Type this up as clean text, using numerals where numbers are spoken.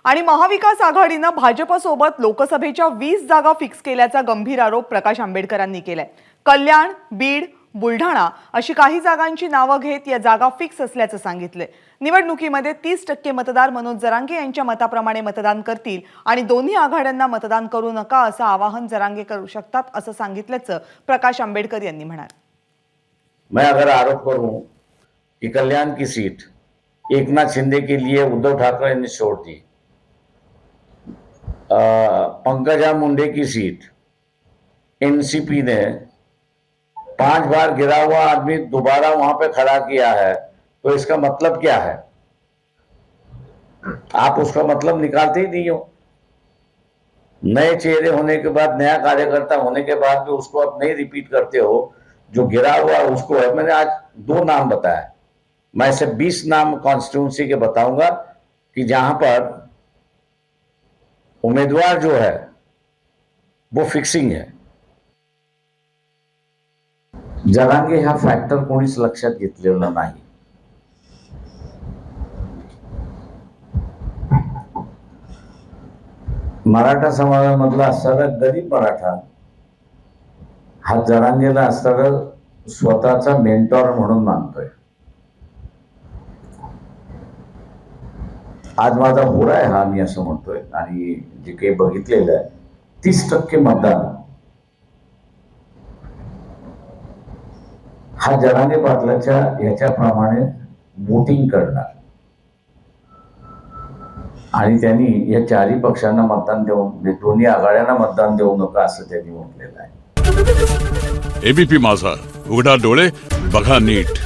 आणि महाविकास आघाडीनं भाजपसोबत लोकसभेच्या 20 जागा फिक्स केल्याचा गंभीर आरोप प्रकाश आंबेडकरांनी केलाय। कल्याण, बीड, बुलढाणा अशी काही जागांची नावं घेत या जागा फिक्स असल्याचं सांगितलंय। निवडणुकीमध्ये 30% मतदार मनोज जरांगे यांच्या मताप्रमाणे मतदान करतील आणि दोन्ही आघाड्यांना मतदान करू नका असं आवाहन जरांगे करू शकतात असं सांगितल्याचं प्रकाश आंबेडकर यांनी म्हणाले। मैं अगर आरोप करूं कि कल्याण की सीट एकनाथ शिंदे के लिए उद्धव ठाकरे ने छोड़ दी, पंकजा मुंडे की सीट एनसीपी ने 5 बार गिरा हुआ आदमी दोबारा वहां पे खड़ा किया है, तो इसका मतलब क्या है? आप उसका मतलब निकालते ही नहीं हो। नए चेहरे होने के बाद, नया कार्यकर्ता होने के बाद भी उसको अब नहीं रिपीट करते हो। जो गिरा हुआ उसको है। मैंने आज 2 नाम बताया, मैं से 20 नाम कॉन्स्टिट्यूंसी के बताऊंगा कि जहां पर उम्मीदवार जो है वो फिक्सिंग है। जरांगे हा फॅक्टर कोणीच लक्षात घेतलेला नाही। मराठा समाजामधला असणारा गरीब मराठा हा जरांगेला असणारा स्वतःचा मेंटॉर म्हणून मानतोय। आज माझा होरा आहे हा, मी असं म्हणतोय। आणि जे काही बघितलेलं आहे 30% मतदान हा जरांगे पाटलाच्या ह्याच्याप्रमाणे वोटिंग करणार आणि त्यांनी या 4ही पक्षांना मतदान देऊन, दोन्ही आघाड्यांना मतदान देऊ नका असं त्यांनी म्हटलेलं आहे। एबीपी माझा, उघडा डोळे बघा नीट।